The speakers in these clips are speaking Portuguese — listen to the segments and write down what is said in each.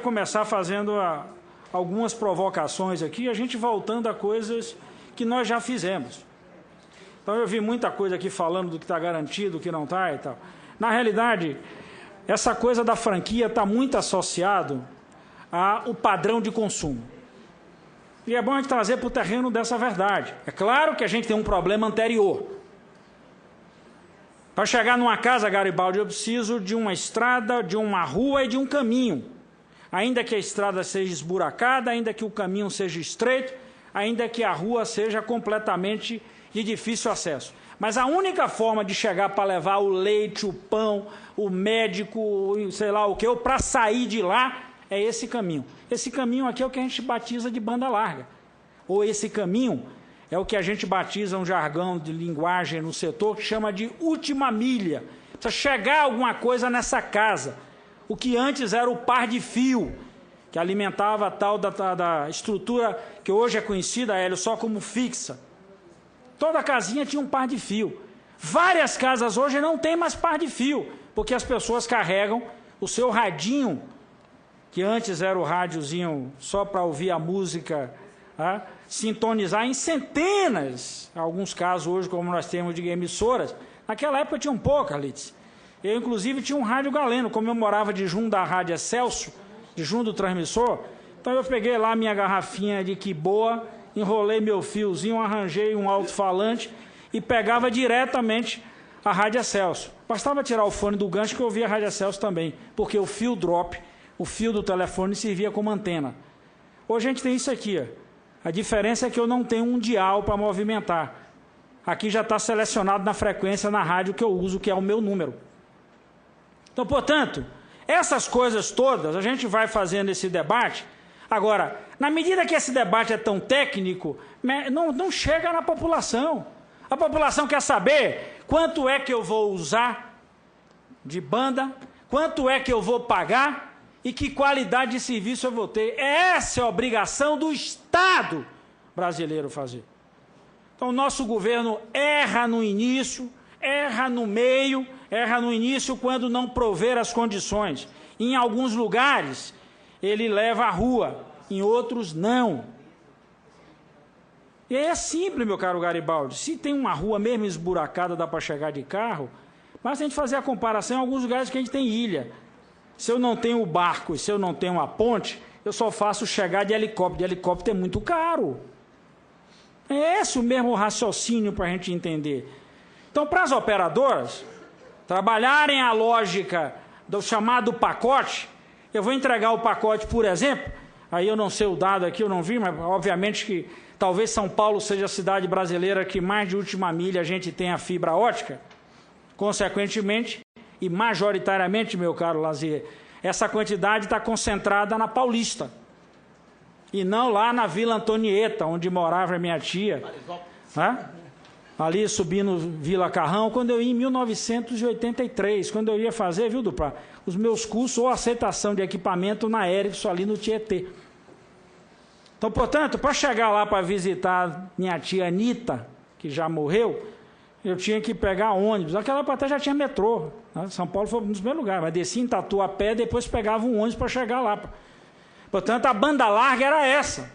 começar fazendo algumas provocações aqui, a gente voltando a coisas que nós já fizemos. Então, eu vi muita coisa aqui falando do que está garantido, do que não está e tal. Na realidade, essa coisa da franquia está muito associado ao padrão de consumo. E é bom a gente trazer para o terreno dessa verdade. É claro que a gente tem um problema anterior. Para chegar numa casa, Garibaldi, eu preciso de uma estrada, de uma rua e de um caminho. Ainda que a estrada seja esburacada, ainda que o caminho seja estreito, ainda que a rua seja completamente de difícil acesso. Mas a única forma de chegar para levar o leite, o pão, o médico, sei lá o que, ou para sair de lá, é esse caminho. Esse caminho aqui é o que a gente batiza de banda larga. Ou esse caminho é o que a gente batiza, um jargão de linguagem no setor, que chama de última milha. Precisa chegar alguma coisa nessa casa. O que antes era o par de fio, que alimentava a tal da estrutura que hoje é conhecida, Hélio, só como fixa. Toda casinha tinha um par de fio. Várias casas hoje não tem mais par de fio, porque as pessoas carregam o seu radinho, que antes era o rádiozinho só para ouvir a música, sintonizar em centenas, em alguns casos hoje, como nós temos de emissoras. Naquela época tinha um pouco, Carlitos. Eu, inclusive, tinha um rádio galeno, como eu morava de junto da Rádio Excelsior, de junto do transmissor. Então eu peguei lá minha garrafinha de quiboa, enrolei meu fiozinho, arranjei um alto-falante e pegava diretamente a Rádio Excelsior. Bastava tirar o fone do gancho que eu ouvia a Rádio Excelsior também, porque o fio drop, o fio do telefone, servia como antena. Hoje a gente tem isso aqui. Ó. A diferença é que eu não tenho um dial para movimentar. Aqui já está selecionado na frequência na rádio que eu uso, que é o meu número. Então, portanto, essas coisas todas, a gente vai fazendo esse debate. Agora, na medida que esse debate é tão técnico, não chega na população. A população quer saber quanto é que eu vou usar de banda, quanto é que eu vou pagar e que qualidade de serviço eu vou ter. Essa é a obrigação do Estado brasileiro fazer. Então, o nosso governo erra no início, erra no meio, erra no início quando não prover as condições. Em alguns lugares, ele leva à rua, em outros, não. E é simples, meu caro Garibaldi. Se tem uma rua mesmo esburacada, dá para chegar de carro, mas se a gente fazer a comparação, em alguns lugares que a gente tem ilha. Se eu não tenho o barco e se eu não tenho a ponte, eu só faço chegar de helicóptero. De helicóptero é muito caro. É esse o mesmo raciocínio para a gente entender. Então, para as operadoras trabalharem a lógica do chamado pacote, eu vou entregar o pacote, por exemplo, aí eu não sei o dado aqui, eu não vi, mas obviamente que talvez São Paulo seja a cidade brasileira que mais de última milha a gente tem a fibra ótica. Consequentemente, e majoritariamente, meu caro Lazier, essa quantidade está concentrada na Paulista. E não lá na Vila Antonieta, onde morava minha tia. Ali subindo Vila Carrão, quando eu ia em 1983, quando eu ia fazer, viu, Dupla, os meus cursos ou aceitação de equipamento na Erickson, ali no Tietê. Então, portanto, para chegar lá para visitar minha tia Anitta, que já morreu, eu tinha que pegar ônibus. Naquela época até já tinha metrô. Né? São Paulo foi um dos primeiros lugares, mas descia em Tatuapé, depois pegava um ônibus para chegar lá. Portanto, a banda larga era essa.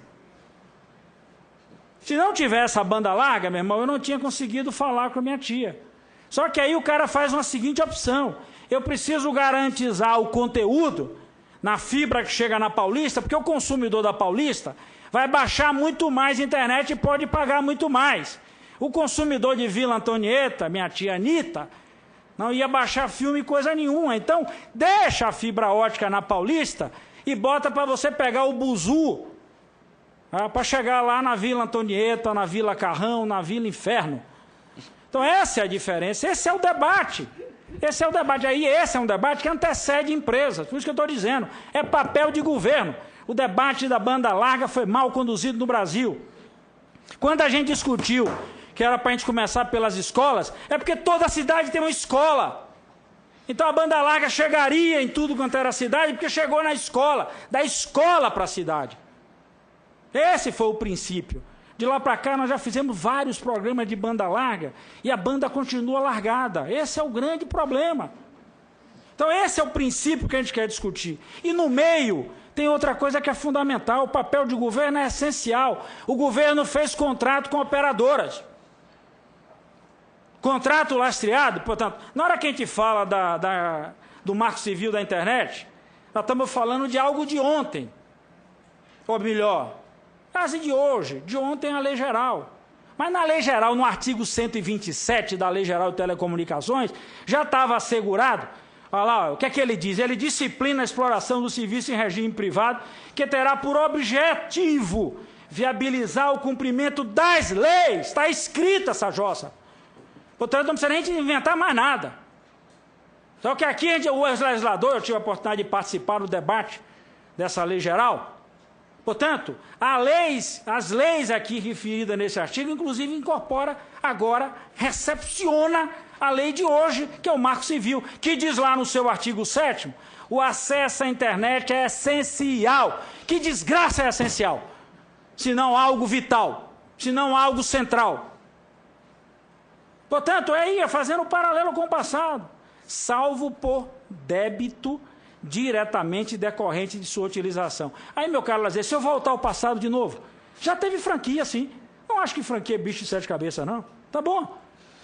Se não tivesse a banda larga, meu irmão, eu não tinha conseguido falar com a minha tia. Só que aí o cara faz uma seguinte opção. Eu preciso garantizar o conteúdo na fibra que chega na Paulista, porque o consumidor da Paulista vai baixar muito mais internet e pode pagar muito mais. O consumidor de Vila Antonieta, minha tia Anitta, não ia baixar filme coisa nenhuma. Então, deixa a fibra ótica na Paulista e bota para você pegar o buzu, para chegar lá na Vila Antonieta, na Vila Carrão, na Vila Inferno. Então, essa é a diferença, esse é o debate. Esse é o debate. Aí, esse é um debate que antecede empresas. Por isso que eu estou dizendo, é papel de governo. O debate da banda larga foi mal conduzido no Brasil. Quando a gente discutiu que era para a gente começar pelas escolas, é porque toda cidade tem uma escola. Então a banda larga chegaria em tudo quanto era cidade, porque chegou na escola, da escola para a cidade. Esse foi o princípio. De lá para cá nós já fizemos vários programas de banda larga e a banda continua largada. Esse é o grande problema. Então esse é o princípio que a gente quer discutir. E no meio tem outra coisa que é fundamental, o papel de governo é essencial. O governo fez contrato com operadoras. Contrato lastreado, portanto, na hora que a gente fala do marco civil da internet, nós estamos falando de algo de ontem. Ou melhor, quase de hoje, de ontem a lei geral. Mas na lei geral, no artigo 127 da Lei Geral de Telecomunicações, já estava assegurado, olha lá, o que é que ele diz? Ele disciplina a exploração do serviço em regime privado, que terá por objetivo viabilizar o cumprimento das leis. Está escrita essa jossa. Portanto, não precisa nem inventar mais nada. Só que aqui, o legislador, eu tive a oportunidade de participar do debate dessa lei geral. Portanto, as leis aqui referidas nesse artigo, inclusive incorpora agora, recepciona a lei de hoje, que é o Marco Civil, que diz lá no seu artigo 7º, o acesso à internet é essencial. Que desgraça é essencial? Se não algo vital, se não algo central. Portanto, fazendo um paralelo com o passado, salvo por débito diretamente decorrente de sua utilização. Aí, meu caro Lazer, se eu voltar ao passado de novo, já teve franquia, sim. Não acho que franquia é bicho de sete cabeças, não. Tá bom.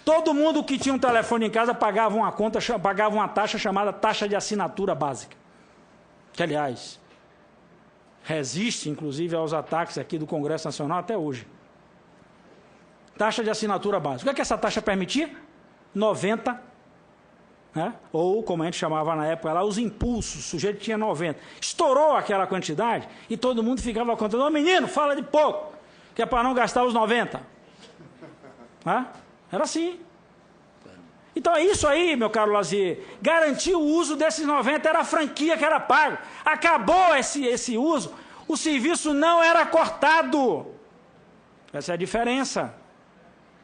Todo mundo que tinha um telefone em casa pagava uma taxa chamada taxa de assinatura básica. Que, aliás, resiste, inclusive, aos ataques aqui do Congresso Nacional até hoje. Taxa de assinatura básica. O que essa taxa permitia? 90, né? Ou, como a gente chamava na época lá, os impulsos. O sujeito tinha 90. Estourou aquela quantidade e todo mundo ficava contando. Ô, menino, fala de pouco, que é para não gastar os 90. Né? Era assim. Então, isso aí, meu caro Lazier, garantir o uso desses 90 era a franquia que era pago. Acabou esse uso, o serviço não era cortado. Essa é a diferença.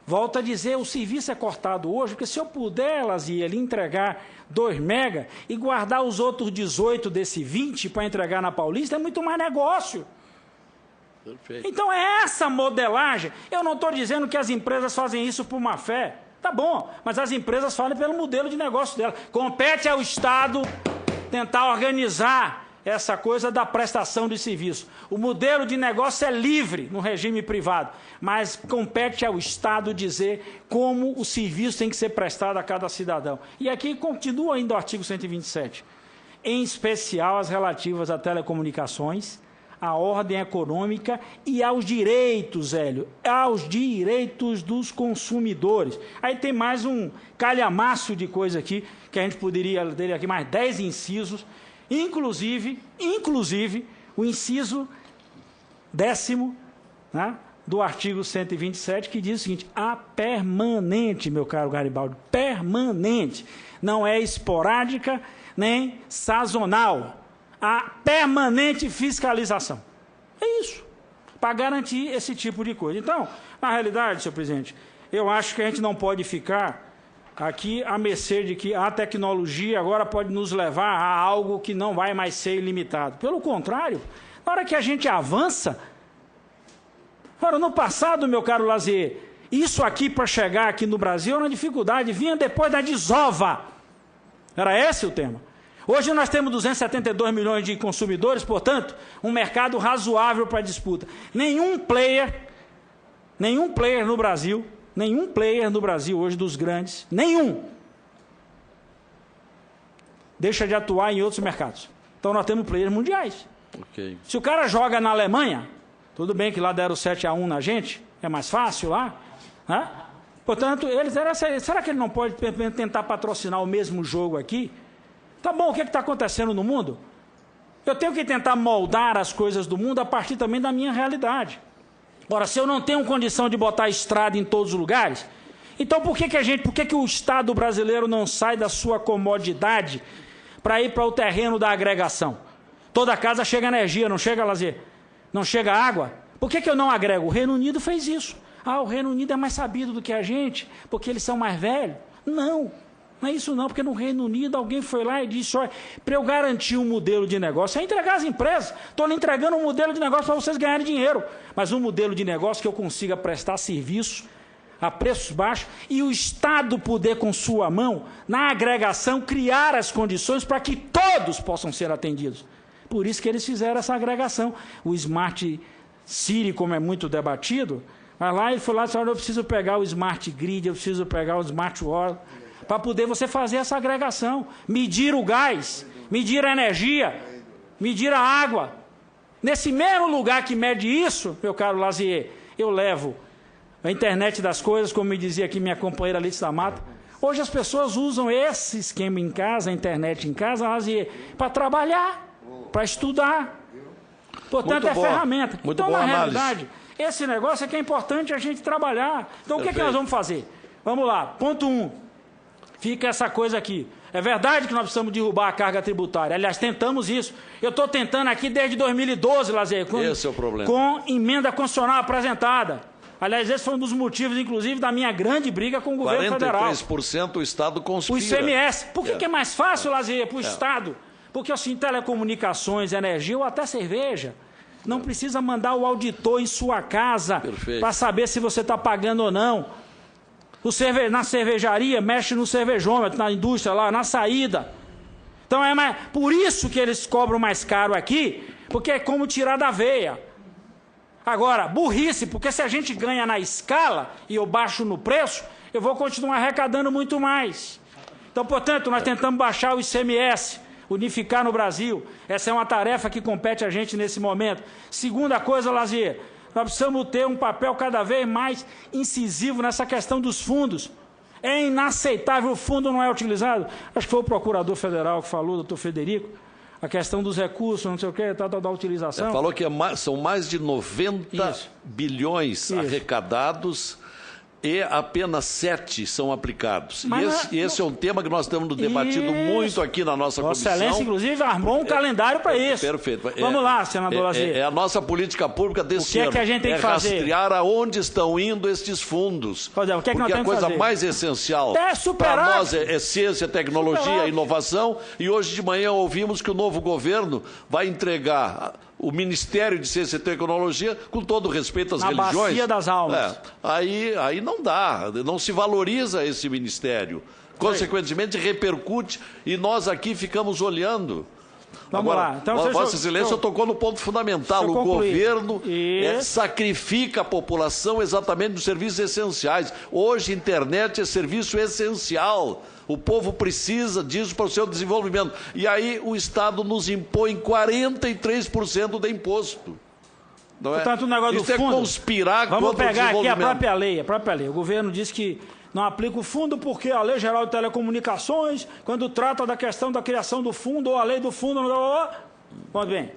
Volto a dizer, o serviço é cortado hoje, porque se eu puder, Lazier, lhe entregar 2 mega e guardar os outros 18 desse 20 para entregar na Paulista, é muito mais negócio. Perfeito. Então é essa modelagem. Eu não estou dizendo que as empresas fazem isso por má fé. Tá bom, mas as empresas falam pelo modelo de negócio dela. Compete ao Estado tentar organizar essa coisa da prestação de serviço. O modelo de negócio é livre no regime privado, mas compete ao Estado dizer como o serviço tem que ser prestado a cada cidadão. E aqui continua ainda o artigo 127, em especial as relativas a telecomunicações, à ordem econômica e aos direitos, Hélio, aos direitos dos consumidores. Aí tem mais um calhamaço de coisa aqui, que a gente poderia ter aqui mais 10 incisos, inclusive o inciso 10º, né, do artigo 127, que diz o seguinte: a permanente, meu caro Garibaldi, permanente, não é esporádica nem sazonal, a permanente fiscalização. É isso, para garantir esse tipo de coisa. Então, na realidade, senhor presidente, eu acho que a gente não pode ficar aqui à mercê de que a tecnologia agora pode nos levar a algo que não vai mais ser ilimitado. Pelo contrário, na hora que a gente avança, ora, no passado, meu caro Lazier, isso aqui para chegar aqui no Brasil era uma dificuldade, vinha depois da desova. Era esse o tema. Hoje nós temos 272 milhões de consumidores, portanto, um mercado razoável para disputa. Nenhum player no Brasil hoje dos grandes, deixa de atuar em outros mercados. Então nós temos players mundiais. Okay. Se o cara joga na Alemanha, tudo bem que lá deram 7-1 na gente, é mais fácil lá, né? Portanto, será que ele não pode tentar patrocinar o mesmo jogo aqui? Tá bom, o que está acontecendo no mundo? Eu tenho que tentar moldar as coisas do mundo a partir também da minha realidade. Ora, se eu não tenho condição de botar estrada em todos os lugares, então por que o Estado brasileiro não sai da sua comodidade para ir para o terreno da agregação? Toda casa chega energia, não chega lazer, não chega água. Por que eu não agrego? O Reino Unido fez isso. O Reino Unido é mais sabido do que a gente, porque eles são mais velhos. Não é isso não, porque no Reino Unido alguém foi lá e disse, olha, para eu garantir um modelo de negócio, é entregar as empresas, estou lhe entregando um modelo de negócio para vocês ganharem dinheiro, mas um modelo de negócio que eu consiga prestar serviço a preços baixos e o Estado poder, com sua mão, na agregação, criar as condições para que todos possam ser atendidos. Por isso que eles fizeram essa agregação. O Smart City, como é muito debatido, mas lá ele falou, eu preciso pegar o Smart Grid, eu preciso pegar o Smart Water, para poder você fazer essa agregação. Medir o gás, medir a energia, medir a água. Nesse mesmo lugar que mede isso, meu caro Lazier, eu levo a internet das coisas, como me dizia aqui minha companheira Alice da Mata. Hoje as pessoas usam esse esquema em casa, a internet em casa, Lazier, para trabalhar, para estudar. Portanto, é ferramenta. Então, na realidade, esse negócio é que é importante a gente trabalhar. Então, o que é que nós vamos fazer? Vamos lá. Ponto 1. Fica essa coisa aqui. É verdade que nós precisamos derrubar a carga tributária. Aliás, tentamos isso. Eu estou tentando aqui desde 2012, Lazier, esse é o problema. Com emenda constitucional apresentada. Aliás, esse foi um dos motivos, inclusive, da minha grande briga com o governo federal. 43% o Estado conspira. O ICMS. Por que é mais fácil, Lazier, para o Estado? Porque, assim, telecomunicações, energia ou até cerveja, não precisa mandar o auditor em sua casa para saber se você está pagando ou não. Na cervejaria, mexe no cervejômetro, na indústria lá, na saída. Então, por isso que eles cobram mais caro aqui, porque é como tirar da veia. Agora, burrice, porque se a gente ganha na escala e eu baixo no preço, eu vou continuar arrecadando muito mais. Então, portanto, nós tentamos baixar o ICMS, unificar no Brasil. Essa é uma tarefa que compete a gente nesse momento. Segunda coisa, Lazier, nós precisamos ter um papel cada vez mais incisivo nessa questão dos fundos. É inaceitável, o fundo não é utilizado. Acho que foi o procurador federal que falou, doutor Frederico, a questão dos recursos, não sei o quê, da utilização. Falou que são mais de 90 bilhões arrecadados e apenas 7 são aplicados. E esse é um tema que nós estamos debatindo muito aqui na nossa comissão. Vossa Excelência, inclusive, armou um calendário para isso. Perfeito. Vamos lá, senador Lazier. É a nossa política pública desse ano. O que é que a gente tem que fazer? Rastrear aonde estão indo estes fundos. O que é que nós porque temos a coisa que fazer? mais essencial para nós é ciência, tecnologia e inovação. E hoje de manhã ouvimos que o novo governo vai entregar o Ministério de Ciência e Tecnologia, com todo respeito às religiões. Na bacia das almas. Aí não dá, não se valoriza esse ministério. Consequentemente, repercute e nós aqui ficamos olhando. Vamos lá. Então, Vossa Excelência tocou no ponto fundamental. O governo sacrifica a população exatamente nos serviços essenciais. Hoje, a internet é serviço essencial. O povo precisa disso para o seu desenvolvimento. E aí o Estado nos impõe 43% de imposto. Não Portanto, o negócio Isso do fundo, conspirar contra o vamos pegar aqui a própria lei. O governo diz que não aplica o fundo porque a Lei Geral de Telecomunicações, quando trata da questão da criação do fundo ou a lei do fundo... Pois bem,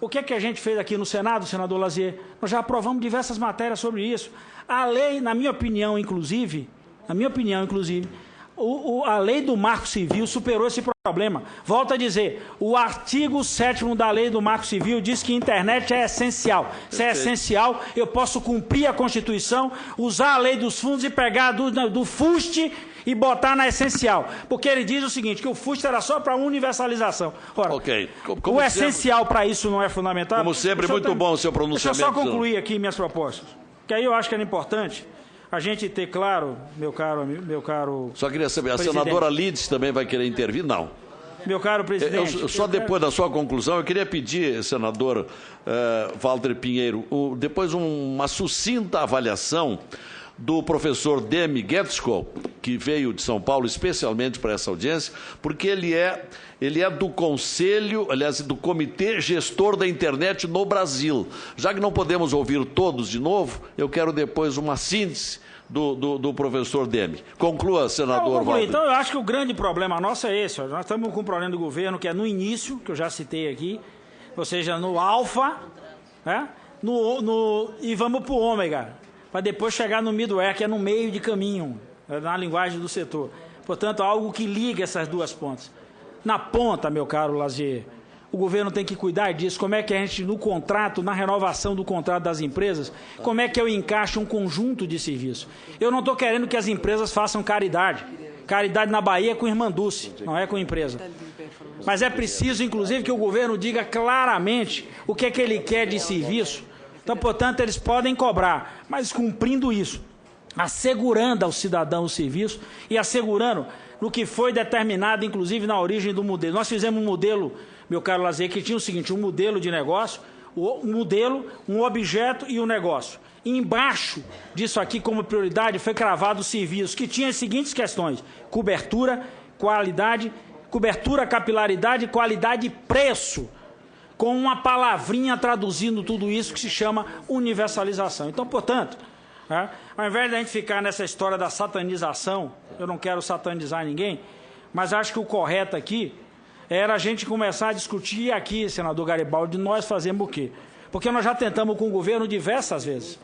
o que é que a gente fez aqui no Senado, senador Lazier? Nós já aprovamos diversas matérias sobre isso. A lei, na minha opinião, inclusive, a lei do Marco Civil superou esse problema. Volto a dizer, o artigo 7º da lei do Marco Civil diz que a internet é essencial. Se é essencial, eu posso cumprir a Constituição, usar a lei dos fundos e pegar do FUST e botar na essencial. Porque ele diz o seguinte, que o FUST era só para universalização. Ora, o essencial para isso não é fundamental. Como sempre, muito bom o seu pronunciamento. Deixa eu só concluir aqui minhas propostas. Que aí eu acho que era importante a gente ter claro, meu caro... Só queria saber, a senadora Lides também vai querer intervir? Não. Meu caro presidente... Só depois da sua conclusão, eu queria pedir, senador Walter Pinheiro, depois uma sucinta avaliação do professor Demi Guetzko, que veio de São Paulo especialmente para essa audiência, porque ele é do conselho, aliás, do comitê gestor da internet no Brasil. Já que não podemos ouvir todos de novo, eu quero depois uma síntese do professor Demi. Conclua, senador Walter. Então, eu acho que o grande problema nosso é esse. Nós estamos com um problema do governo que é no início, que eu já citei aqui, ou seja, no alfa, né? E vamos para o ômega, para depois chegar no middleware, que é no meio de caminho, na linguagem do setor. Portanto, algo que liga essas duas pontas. Na ponta, meu caro Lazier, o governo tem que cuidar disso. Como é que a gente, no contrato, na renovação do contrato das empresas, como é que eu encaixo um conjunto de serviços? Eu não estou querendo que as empresas façam caridade. Caridade na Bahia é com Irmã Dulce, não é com empresa. Mas é preciso, inclusive, que o governo diga claramente o que é que ele quer de serviço. Então, portanto, eles podem cobrar, mas cumprindo isso, assegurando ao cidadão o serviço e assegurando no que foi determinado, inclusive, na origem do modelo. Nós fizemos um modelo meu caro Lazier, que tinha o seguinte, um modelo de negócio, um modelo, um objeto e um negócio. E embaixo disso aqui, como prioridade, foi cravado o serviço, que tinha as seguintes questões: cobertura, qualidade, cobertura, capilaridade, qualidade e preço, com uma palavrinha traduzindo tudo isso que se chama universalização. Então, portanto, ao invés de a gente ficar nessa história da satanização, eu não quero satanizar ninguém, mas acho que o correto aqui era a gente começar a discutir aqui, senador Garibaldi, nós fazemos o quê? Porque nós já tentamos com o governo diversas vezes.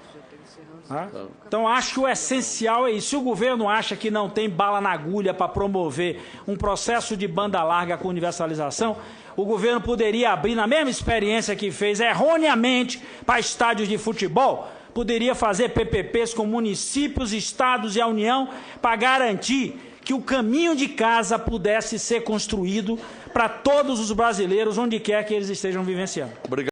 Então, acho que o essencial é isso. Se o governo acha que não tem bala na agulha para promover um processo de banda larga com universalização, o governo poderia abrir, na mesma experiência que fez erroneamente para estádios de futebol, poderia fazer PPPs com municípios, estados e a União para garantir que o caminho de casa pudesse ser construído para todos os brasileiros, onde quer que eles estejam vivenciando. Obrigado.